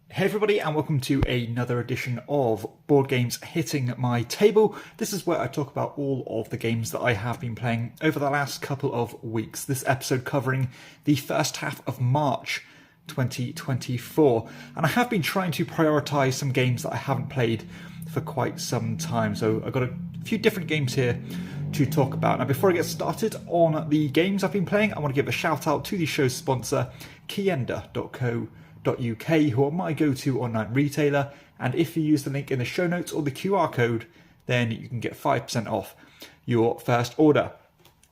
Hey everybody, and welcome to another edition of Board Games Hitting My Table. This is where I talk about all of the games that I have been playing over the last couple of weeks. This episode covering the first half of March 2024. And I have been trying to prioritise some games that I haven't played for quite some time. So I've got a few different games here to talk about. Now before I get started on the games I've been playing, I want to give a shout out to the show's sponsor, KIENDA.co.uk, who are my go-to online retailer, and if you use the link in the show notes or the QR code, then you can get 5% off your first order.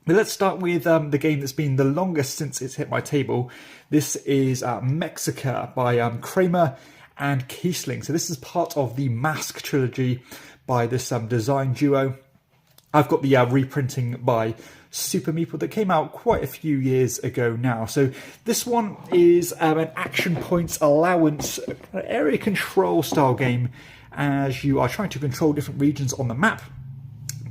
But let's start with the game that's been the longest since it's hit my table. This is Mecha by Kramer and Kiesling. So this is part of the Mask trilogy by this design duo. I've got the reprinting by Super Meeple that came out quite a few years ago now. So this one is an action points allowance area control style game, as you are trying to control different regions on the map,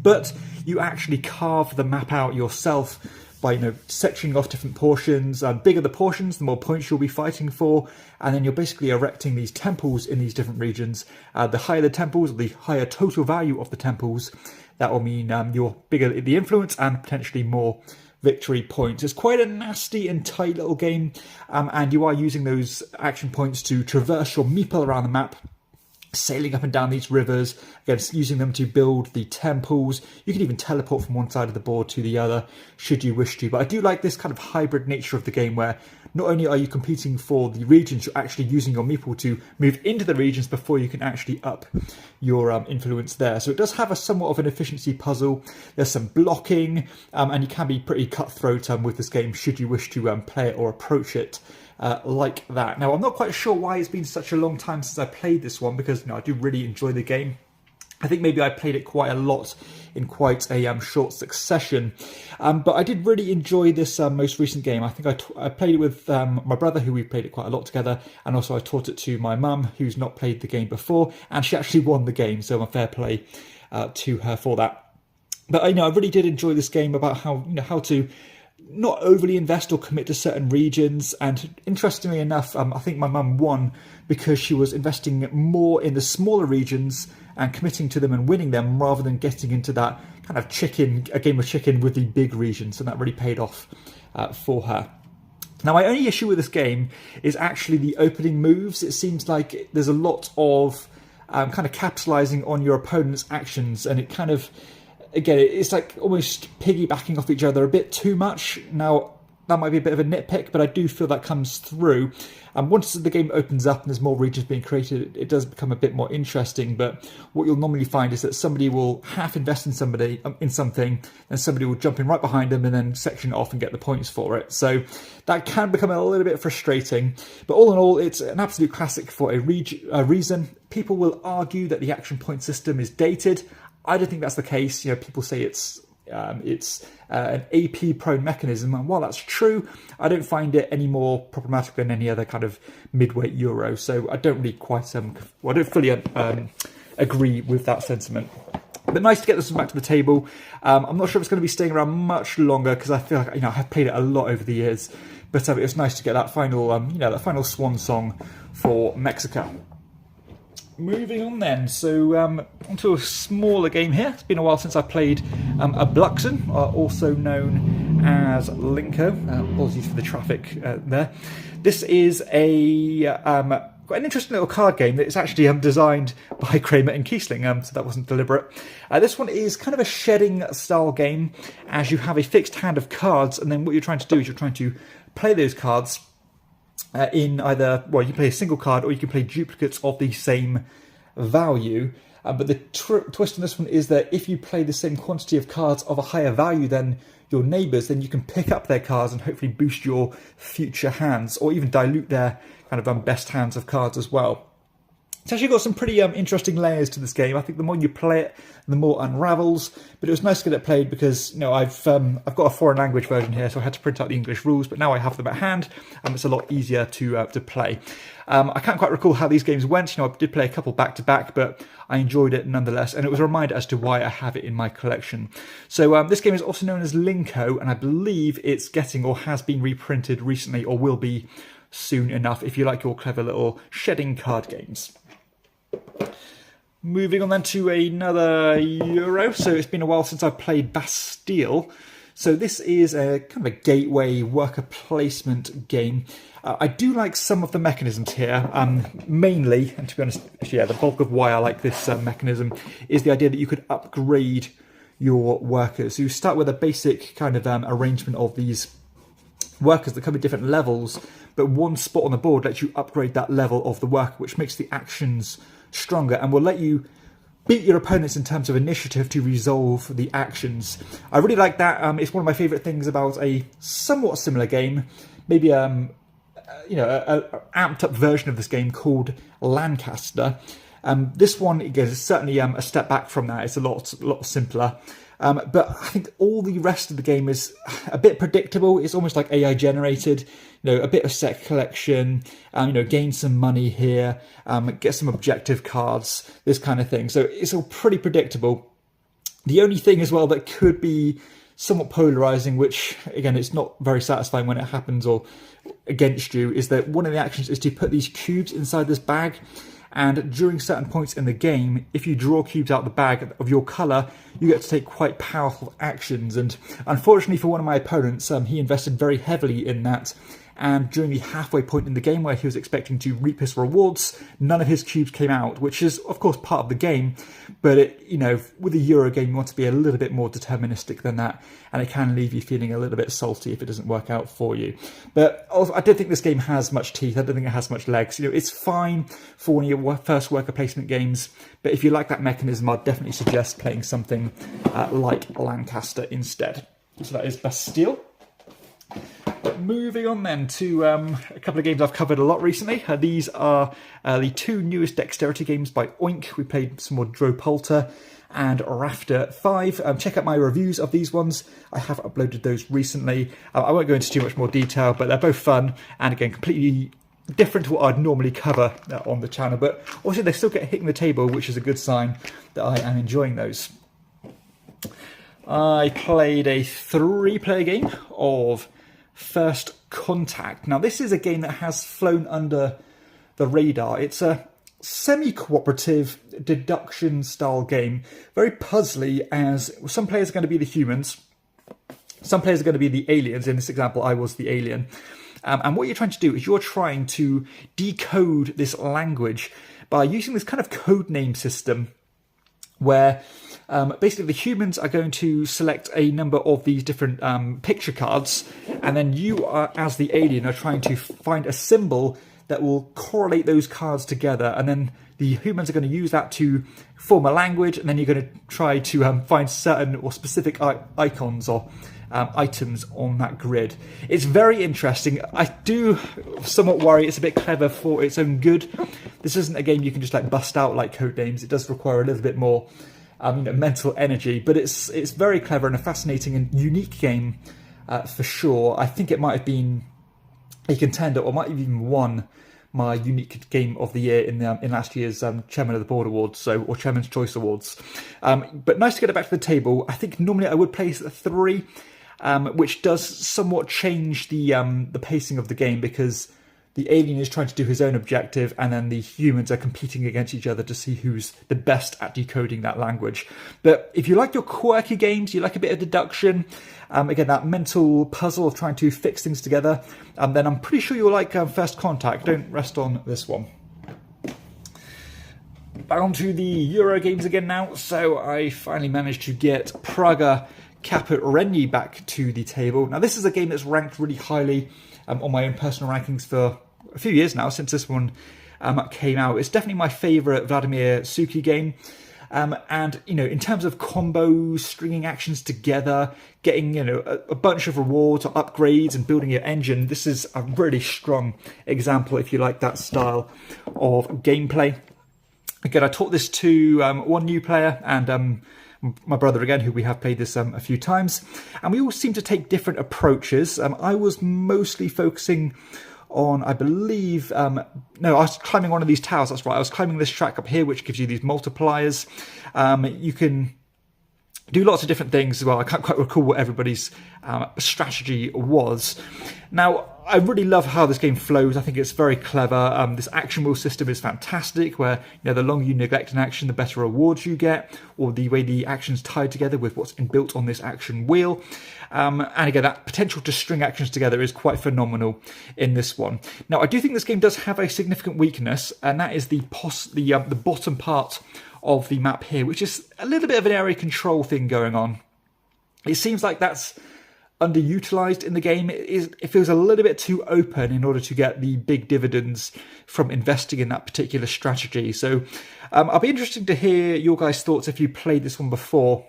but you actually carve the map out yourself by sectioning off different portions. Bigger the portions, the more points you'll be fighting for, and then you're basically erecting these temples in these different regions. The higher the temples, the higher total value of the temples, that will mean you're bigger the influence and potentially more victory points. It's quite a nasty and tight little game, and you are using those action points to traverse your meeple around the map, sailing up and down these rivers, again, using them to build the temples. You can even teleport from one side of the board to the other, should you wish to. But I do like this kind of hybrid nature of the game, where not only are you competing for the regions, you're actually using your meeple to move into the regions before you can actually up your influence there. So it does have a somewhat of an efficiency puzzle. There's some blocking, and you can be pretty cutthroat with this game, should you wish to play it or approach it like that. Now, I'm not quite sure why it's been such a long time since I played this one, because I do really enjoy the game. I think maybe I played it quite a lot in quite a short succession, but I did really enjoy this most recent game. I think I played it with my brother, who we played it quite a lot together, and also I taught it to my mum, who's not played the game before, and she actually won the game, so a fair play to her for that. But I really did enjoy this game about how to not overly invest or commit to certain regions. And interestingly enough, I think my mum won because she was investing more in the smaller regions and committing to them and winning them, rather than getting into that kind of a game of chicken with the big regions, and that really paid off for her. Now, my only issue with this game is actually the opening moves. It seems like there's a lot of kind of capitalizing on your opponent's actions, and it kind of, again, it's like almost piggybacking off each other a bit too much. Now, that might be a bit of a nitpick, but I do feel that comes through. Once the game opens up and there's more regions being created, it does become a bit more interesting. But what you'll normally find is that somebody will half invest in something, and somebody will jump in right behind them and then section it off and get the points for it. So that can become a little bit frustrating. But all in all, it's an absolute classic for a reason. People will argue that the action point system is dated. I don't think that's the case. People say it's an AP prone mechanism, and while that's true, I don't find it any more problematic than any other kind of midweight Euro. So I don't really quite I don't fully agree with that sentiment. But nice to get this one back to the table. I'm not sure if it's going to be staying around much longer, because I feel like I have played it a lot over the years. But it was nice to get that final that final swan song for Mecha. Moving on then, so onto a smaller game here. It's been a while since I played a Bluon, also known as Linko. Apologies for the traffic there. This is quite an interesting little card game that is actually designed by Kramer and Kiesling, so that wasn't deliberate. This one is kind of a shedding style game, as you have a fixed hand of cards, and then what you're trying to do is you're trying to play those cards in either, you can play a single card or you can play duplicates of the same value. But the twist on this one is that if you play the same quantity of cards of a higher value than your neighbours, then you can pick up their cards and hopefully boost your future hands, or even dilute their kind of best hands of cards as well. It's actually got some pretty interesting layers to this game. I think the more you play it, the more unravels. But it was nice to get it played because I've got a foreign language version here, so I had to print out the English rules. But now I have them at hand, and it's a lot easier to play. I can't quite recall how these games went. I did play a couple back to back, but I enjoyed it nonetheless, and it was a reminder as to why I have it in my collection. So this game is also known as Linko, and I believe it's getting or has been reprinted recently, or will be soon enough if you like your clever little shedding card games. Moving on then to another Euro. So it's been a while since I've played Bastille. So this is a kind of a gateway worker placement game. I do like some of the mechanisms here, mainly, and to be honest, yeah, the bulk of why I like this mechanism is the idea that you could upgrade your workers. So you start with a basic kind of arrangement of these workers that come at different levels, but one spot on the board lets you upgrade that level of the worker, which makes the actions stronger and will let you beat your opponents in terms of initiative to resolve the actions. I really like that. It's one of my favourite things about a somewhat similar game, maybe an amped up version of this game called Lancaster. This one, again, is certainly a step back from that. It's a lot simpler. But I think all the rest of the game is a bit predictable. It's almost like AI generated, a bit of set collection, gain some money here, get some objective cards, this kind of thing. So it's all pretty predictable. The only thing as well that could be somewhat polarizing, which again, it's not very satisfying when it happens or against you, is that one of the actions is to put these cubes inside this bag. And during certain points in the game, if you draw cubes out of the bag of your colour, you get to take quite powerful actions. And unfortunately for one of my opponents, he invested very heavily in that. And during the halfway point in the game where he was expecting to reap his rewards, none of his cubes came out, which is, of course, part of the game. But, with a Euro game, you want to be a little bit more deterministic than that. And it can leave you feeling a little bit salty if it doesn't work out for you. But also, I don't think this game has much teeth. I don't think it has much legs. It's fine for one of your first worker placement games. But if you like that mechanism, I'd definitely suggest playing something like Lancaster instead. So that is Bastille. But moving on then to a couple of games I've covered a lot recently. These are the two newest dexterity games by Oink. We played some more Dropolta and Rafter 5. Check out my reviews of these ones. I have uploaded those recently. I won't go into too much more detail, but they're both fun and again completely different to what I'd normally cover on the channel. But also they still get hitting the table, which is a good sign that I am enjoying those. I played a 3-player game of First Contact. Now this is a game that has flown under the radar. It's a semi-cooperative deduction style game, very puzzly, as some players are going to be the humans, some players are going to be the aliens. In this example, I was the alien. And what you're trying to do is you're trying to decode this language by using this kind of code name system where basically the humans are going to select a number of these different picture cards, and then you are, as the alien, are trying to find a symbol that will correlate those cards together, and then the humans are going to use that to form a language, and then you're going to try to find certain or specific icons or items on that grid. It's very interesting. I do somewhat worry it's a bit clever for its own good. This isn't a game you can just like bust out like Codenames. It does require a little bit more mental energy, but it's very clever and a fascinating and unique game for sure. I think it might have been a contender, or might have even won my unique game of the year in last year's Chairman of the Board Awards, or Chairman's Choice Awards. But nice to get it back to the table. I think normally I would place a 3, which does somewhat change the pacing of the game, because the alien is trying to do his own objective, and then the humans are competing against each other to see who's the best at decoding that language. But if you like your quirky games, you like a bit of deduction, again, that mental puzzle of trying to fix things together, then I'm pretty sure you'll like First Contact. Don't rest on this one. Back onto the Euro games again now. So I finally managed to get Prager Kappa back to the table. Now this is a game that's ranked really highly on my own personal rankings for a few years now, since this one came out. It's definitely my favourite Vladimir Suki game. And, in terms of combos, stringing actions together, getting, a bunch of rewards or upgrades and building your engine, this is a really strong example if you like that style of gameplay. Again, I taught this to one new player and my brother again, who we have played this a few times, and we all seem to take different approaches. I was mostly focusing on, I believe, no, I was climbing one of these towers, that's right. I was climbing this track up here, which gives you these multipliers. You can do lots of different things. Well, I can't quite recall what everybody's strategy was. Now, I really love how this game flows. I think it's very clever. This action wheel system is fantastic, where the longer you neglect an action, the better rewards you get, or the way the action's tied together with what's inbuilt on this action wheel. And again, that potential to string actions together is quite phenomenal in this one. Now, I do think this game does have a significant weakness, and that is the bottom part of the map here, which is a little bit of an area control thing going on. It seems like that's underutilized in the game. It feels a little bit too open in order to get the big dividends from investing in that particular strategy. So I'll be interested to hear your guys' thoughts if you played this one before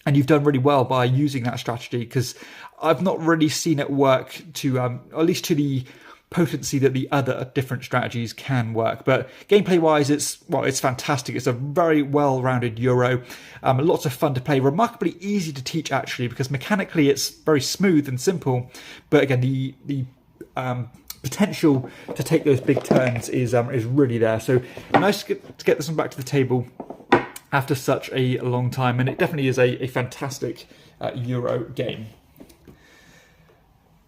and you've done really well by using that strategy, because I've not really seen it work to, at least to the potency that the other different strategies can work. But gameplay wise, it's fantastic. It's a very well-rounded Euro, lots of fun to play, remarkably easy to teach actually, because mechanically it's very smooth and simple, but again the potential to take those big turns is really there. So nice to get this one back to the table after such a long time, and it definitely is a fantastic Euro game.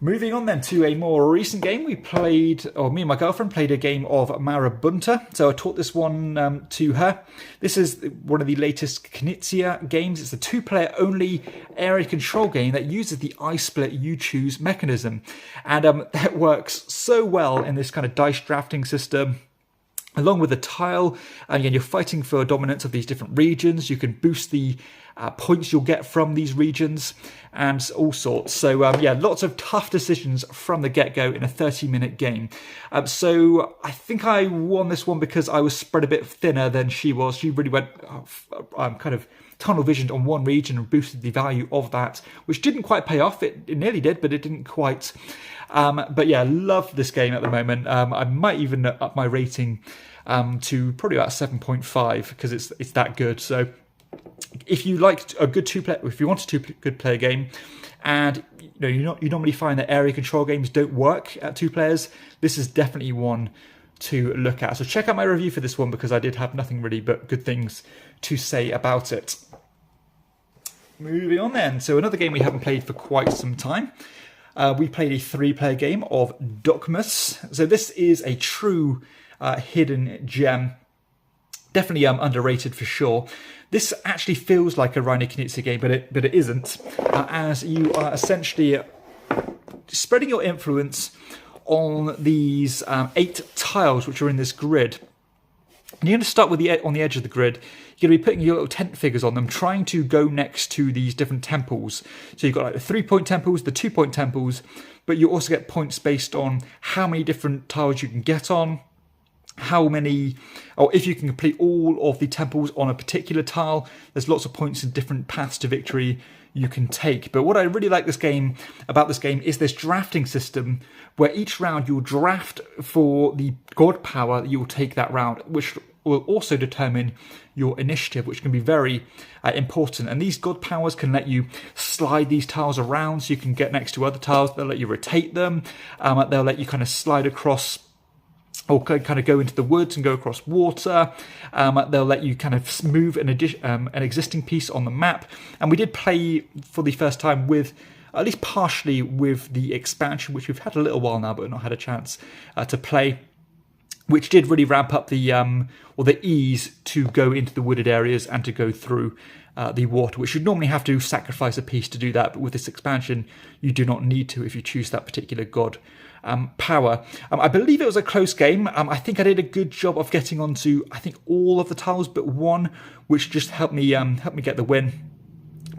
Moving on then to a more recent game, me and my girlfriend played a game of Marabuun. So I taught this one to her. This is one of the latest Knizia games. It's a 2-player only area control game that uses the I split you choose mechanism. And that works so well in this kind of dice drafting system, along with the tile. And again, you're fighting for dominance of these different regions. You can boost the points you'll get from these regions and all sorts. So yeah, lots of tough decisions from the get-go in a 30-minute game. So I think I won this one because I was spread a bit thinner than she was. She really went kind of tunnel visioned on one region and boosted the value of that, which didn't quite pay off. It nearly did, but it didn't quite. But yeah, love this game at the moment. I might even up my rating to probably about 7.5 because it's that good. So if you like a good if you want a good player game, and you normally find that area control games don't work at 2 players, this is definitely one to look at. So check out my review for this one, because I did have nothing really but good things to say about it. Moving on then, so another game we haven't played for quite some time. We played a 3-player game of Docus. So this is a true hidden gem. Definitely underrated for sure. This actually feels like a Reiner Knizia game, but it isn't, as you are essentially spreading your influence on these 8 tiles which are in this grid. And you're going to start with on the edge of the grid. You're going to be putting your little tent figures on them, trying to go next to these different temples. So you've got like the 3-point temples, the 2-point temples, but you also get points based on how many different tiles you can get on, if you can complete all of the temples on a particular tile. There's lots of points and different paths to victory you can take. But what I really like about this game is this drafting system, where each round you'll draft for the god power that you'll take that round, which will also determine your initiative, which can be very important. And these god powers can let you slide these tiles around so you can get next to other tiles. They'll let you rotate them. They'll let you kind of slide across, or kind of go into the woods and go across water. They'll let you kind of move an existing piece on the map. And we did play for the first time with, at least partially, with the expansion, which we've had a little while now, but not had a chance to play, which did really ramp up the ease to go into the wooded areas and to go through the water, which you'd normally have to sacrifice a piece to do that. But with this expansion, you do not need to if you choose that particular god power. I believe it was a close game. I think I did a good job of getting onto, I think, all of the tiles but one, which just helped me get the win.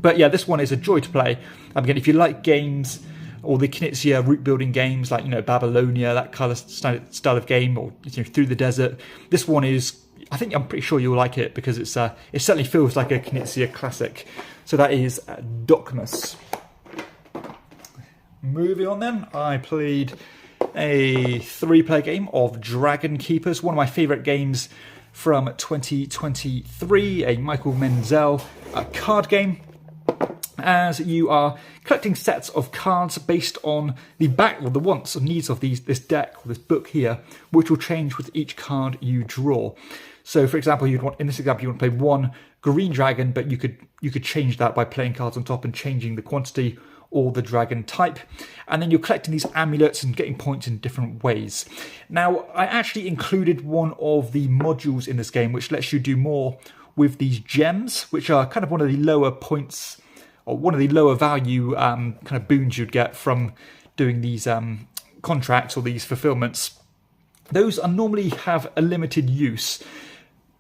But yeah, this one is a joy to play. Again, if you like games or the Knizia route building games like Babylonia, that kind of style of game, or Through the Desert, this one is, I'm pretty sure you'll like it, because it certainly feels like a Knizia classic. So that is Docus. Moving on then, I played a 3-player game of Dragon Keepers, one of my favourite games from 2023, a Michael Menzel card game, as you are collecting sets of cards based on the the wants and needs of this deck, or this book here, which will change with each card you draw. So, for example, in this example, you want to play 1 green dragon, but you could change that by playing cards on top and changing the quantity, or the dragon type. And then you're collecting these amulets and getting points in different ways. Now, I actually included one of the modules in this game which lets you do more with these gems, which are kind of one of the lower points, or one of the lower value kind of boons you'd get from doing these contracts or these fulfillments. Those are normally have a limited use,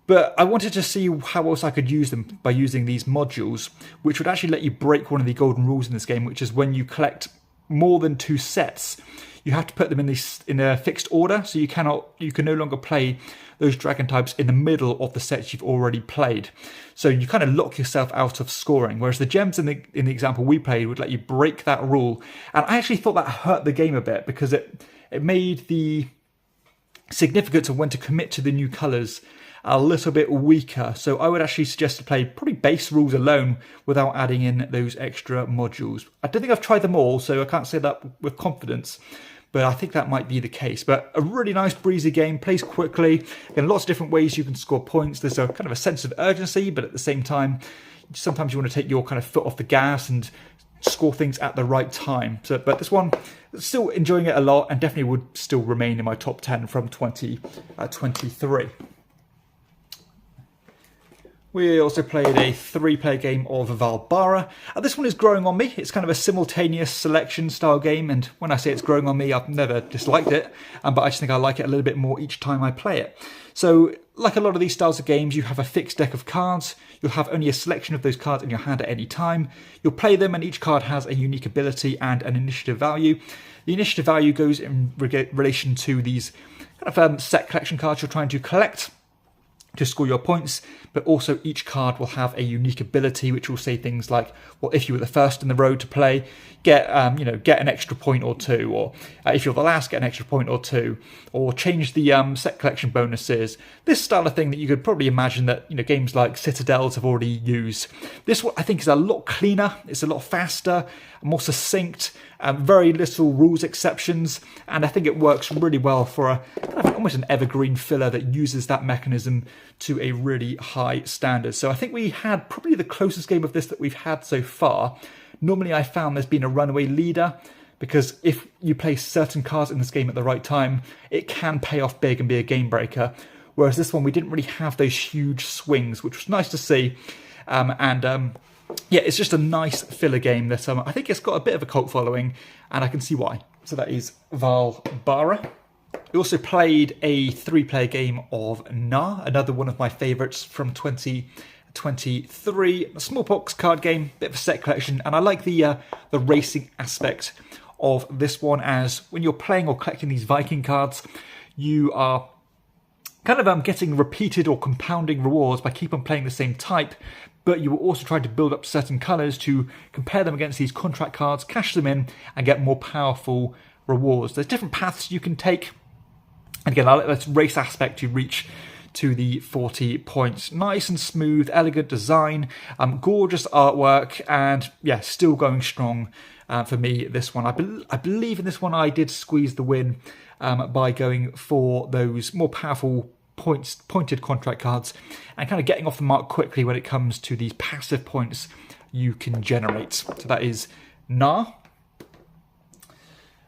but I wanted to see how else I could use them by using these modules, which would actually let you break one of the golden rules in this game, which is when you collect more than 2 sets, you have to put them in a fixed order, so you can no longer play those dragon types in the middle of the sets you've already played. So you kind of lock yourself out of scoring, whereas the gems in the example we played would let you break that rule. And I actually thought that hurt the game a bit, because it made the significance of when to commit to the new colours a little bit weaker. So I would actually suggest to play probably base rules alone without adding in those extra modules. I don't think I've tried them all, so I can't say that with confidence, but I think that might be the case. But a really nice breezy game, plays quickly. Again, lots of different ways you can score points. There's a kind of a sense of urgency, but at the same time, sometimes you want to take your kind of foot off the gas and score things at the right time. So, but this one, still enjoying it a lot, and definitely would still remain in my top 10 from 2023. We also played a 3-player game of Valara. This one is growing on me. It's kind of a simultaneous selection style game, and when I say it's growing on me, I've never disliked it, but I just think I like it a little bit more each time I play it. So, like a lot of these styles of games, you have a fixed deck of cards. You'll have only a selection of those cards in your hand at any time. You'll play them, and each card has a unique ability and an initiative value. The initiative value goes in relation to these kind of set collection cards you're trying to collect to score your points, but also each card will have a unique ability which will say things like, well, if you were the first in the row to play, get an extra point or 2, or if you're the last, get an extra point or 2, or change the set collection bonuses. This style of thing that you could probably imagine that games like Citadels have already used. This one I think is a lot cleaner, it's a lot faster, more succinct, very little rules exceptions, and I think it works really well for a kind of almost an evergreen filler that uses that mechanism to a really high standard. So I think we had probably the closest game of this that we've had so far. Normally I found there's been a runaway leader, because if you play certain cards in this game at the right time, it can pay off big and be a game breaker. Whereas this one, we didn't really have those huge swings, which was nice to see. Yeah, it's just a nice filler game that I think it's got a bit of a cult following, and I can see why. So that is Valara. We also played a 3-player game of Na, another one of my favourites from 2023. A smallpox card game, bit of a set collection, and I like the racing aspect of this one, as when you're playing or collecting these Viking cards, you are kind of getting repeated or compounding rewards by keep on playing the same type, but you will also try to build up certain colours to compare them against these contract cards, cash them in, and get more powerful rewards. There's different paths you can take. And again, I like this race aspect to reach to the 40 points. Nice and smooth, elegant design, gorgeous artwork, and yeah, still going strong for me, this one. I believe in this one I did squeeze the win by going for those more powerful pointed contract cards and kind of getting off the mark quickly when it comes to these passive points you can generate. So that is Na.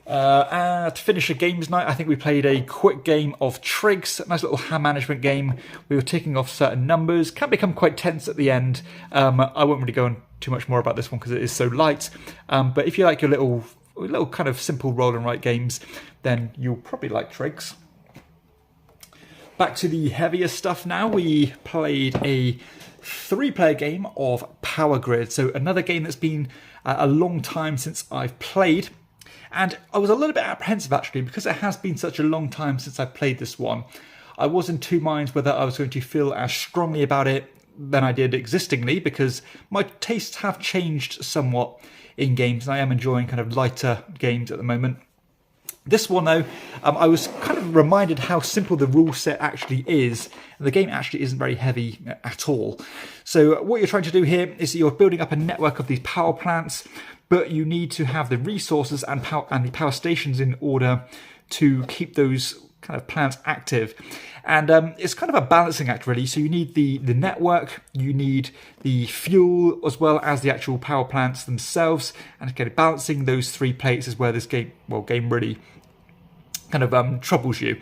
To finish a games night, I think we played a quick game of Trigs, a nice little hand management game. We were ticking off certain numbers, can become quite tense at the end. I won't really go on too much more about this one because it is so light. But if you like your little kind of simple roll and write games, then you'll probably like Trigs. Back to the heavier stuff now. We played a 3-player game of Power Grid. So another game that's been a long time since I've played. And I was a little bit apprehensive actually, because it has been such a long time since I played this one. I was in two minds whether I was going to feel as strongly about it than I did existingly, because my tastes have changed somewhat in games, and I am enjoying kind of lighter games at the moment. This one though, I was kind of reminded how simple the rule set actually is, and the game actually isn't very heavy at all. So what you're trying to do here is that you're building up a network of these power plants, but you need to have the resources and the power stations in order to keep those kind of plants active. And it's kind of a balancing act, really. So you need the network, you need the fuel, as well as the actual power plants themselves. And again, balancing those three plates is where this game really kind of troubles you.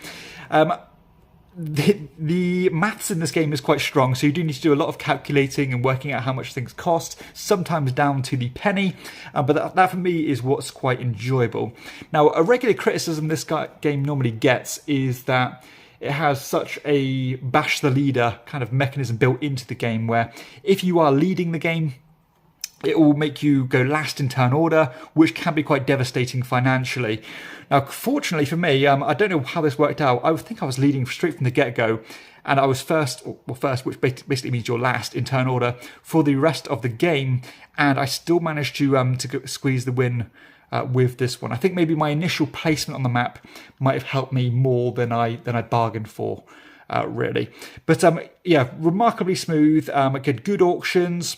The maths in this game is quite strong, so you do need to do a lot of calculating and working out how much things cost, sometimes down to the penny, but that for me is what's quite enjoyable. Now, a regular criticism this game normally gets is that it has such a bash the leader kind of mechanism built into the game, where if you are leading the game, it will make you go last in turn order, which can be quite devastating financially. Now, fortunately for me, I don't know how this worked out. I think I was leading straight from the get-go, and I was first, which basically means you're last in turn order for the rest of the game, and I still managed to squeeze the win with this one. I think maybe my initial placement on the map might have helped me more than I bargained for, really. But yeah, remarkably smooth. I get good auctions.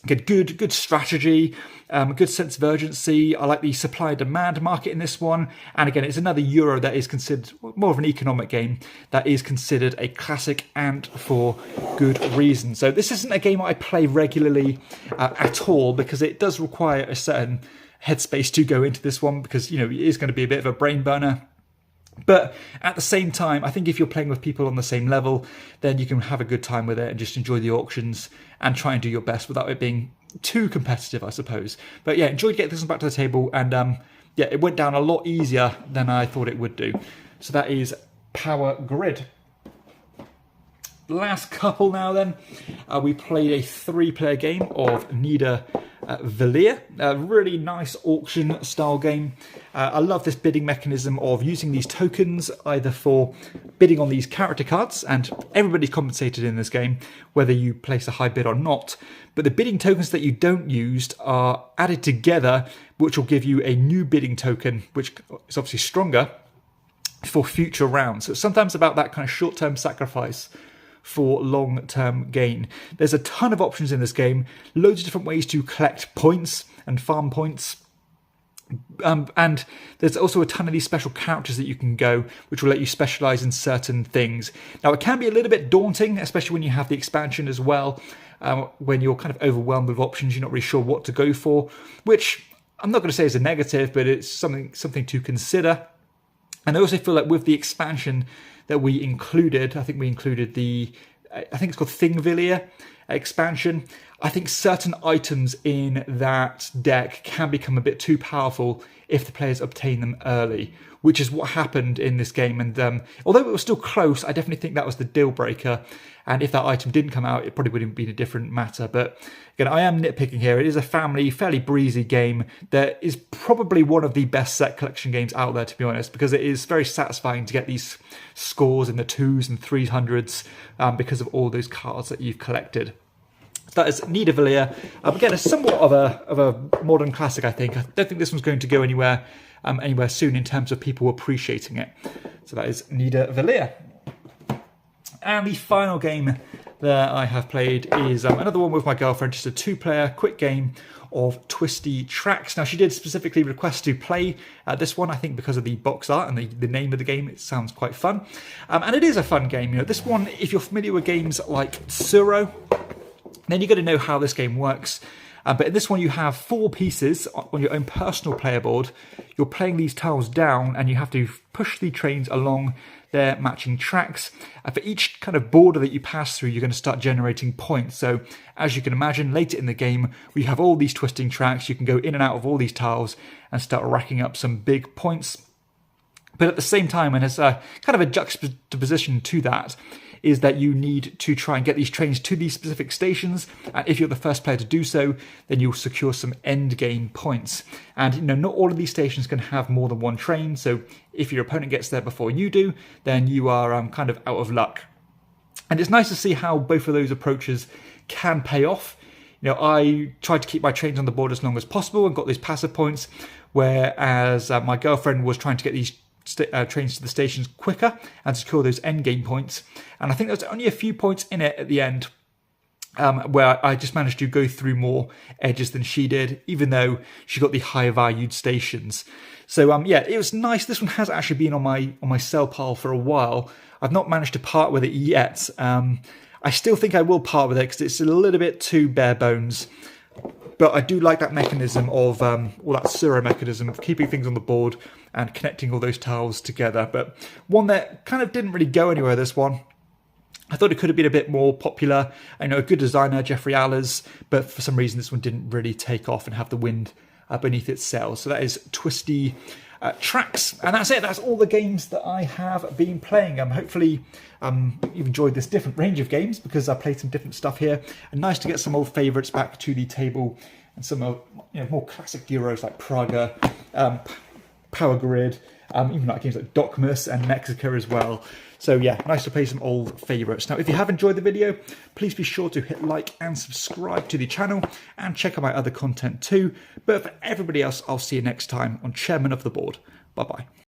Get good strategy, a good sense of urgency. I like the supply-demand market in this one. And again, it's another Euro that is considered more of an economic game that is considered a classic, and for good reason. So this isn't a game I play regularly at all, because it does require a certain headspace to go into this one, because, you know, it is going to be a bit of a brain burner. But at the same time, I think if you're playing with people on the same level, then you can have a good time with it and just enjoy the auctions and try and do your best without it being too competitive, I suppose. But yeah, enjoyed getting this one back to the table, and yeah, it went down a lot easier than I thought it would do. So that is Power Grid. Last couple now then, we played a 3-player game of Nita Vala, a really nice auction style game. I love this bidding mechanism of using these tokens either for bidding on these character cards, and everybody's compensated in this game whether you place a high bid or not, but the bidding tokens that you don't use are added together, which will give you a new bidding token, which is obviously stronger for future rounds. So it's sometimes about that kind of short-term sacrifice for long-term gain. There's a ton of options in this game, loads of different ways to collect points and farm points. And there's also a ton of these special characters that you can go, which will let you specialize in certain things. Now, it can be a little bit daunting, especially when you have the expansion as well, when you're kind of overwhelmed with options, you're not really sure what to go for, which I'm not going to say is a negative, but it's something to consider. And I also feel like with the expansion that we included, I think we included I think it's called Thingvillia expansion. I think certain items in that deck can become a bit too powerful if the players obtain them early, which is what happened in this game. And although it was still close, I definitely think that was the deal breaker. And if that item didn't come out, it probably would have been a different matter. But again, I am nitpicking here. It is a family, fairly breezy game that is probably one of the best set collection games out there, to be honest, because it is very satisfying to get these scores in the 2s and 300s because of all those cards that you've collected. So that is Nita Vala. Again, it's somewhat of a modern classic, I think. I don't think this one's going to go anywhere soon in terms of people appreciating it. So that is Nita Vala. And the final game that I have played is another one with my girlfriend, just a 2-player quick game of Twisty Tracks. Now, she did specifically request to play this one, I think because of the box art and the name of the game. It sounds quite fun. And it is a fun game. You know, this one, if you're familiar with games like Tsuro, then you're going to know how this game works. But in this one, you have 4 pieces on your own personal player board. You're playing these tiles down, and you have to push the trains along their matching tracks. For each kind of border that you pass through, you're going to start generating points. So as you can imagine, later in the game, we have all these twisting tracks. You can go in and out of all these tiles and start racking up some big points. But at the same time, and as a kind of a juxtaposition to that, is that you need to try and get these trains to these specific stations. And if you're the first player to do so, then you'll secure some end game points. And you know, not all of these stations can have more than one train. So if your opponent gets there before you do, then you are kind of out of luck. And it's nice to see how both of those approaches can pay off. You know, I tried to keep my trains on the board as long as possible and got these passive points, whereas my girlfriend was trying to get these trains to the stations quicker and secure those end game points. And I think there's only a few points in it at the end where I just managed to go through more edges than she did, even though she got the higher valued stations. So yeah, it was nice. This one has actually been on my sell pile for a while. I've not managed to part with it yet. I still think I will part with it because it's a little bit too bare bones. But I do like that mechanism of, or that Suro mechanism of keeping things on the board and connecting all those tiles together. But one that kind of didn't really go anywhere, this one. I thought it could have been a bit more popular. I know a good designer, Jeffrey Allers, but for some reason this one didn't really take off and have the wind beneath its sails. So that is Twisty Tracks. And that's it. That's all the games that I have been playing. Hopefully you've enjoyed this different range of games because I played some different stuff here. And nice to get some old favourites back to the table and some more classic Euros like Prager, Power Grid, even like games like Docus and Mecha as well. So yeah, nice to play some old favourites. Now, if you have enjoyed the video, please be sure to hit like and subscribe to the channel and check out my other content too. But for everybody else, I'll see you next time on Chairman of the Board. Bye-bye.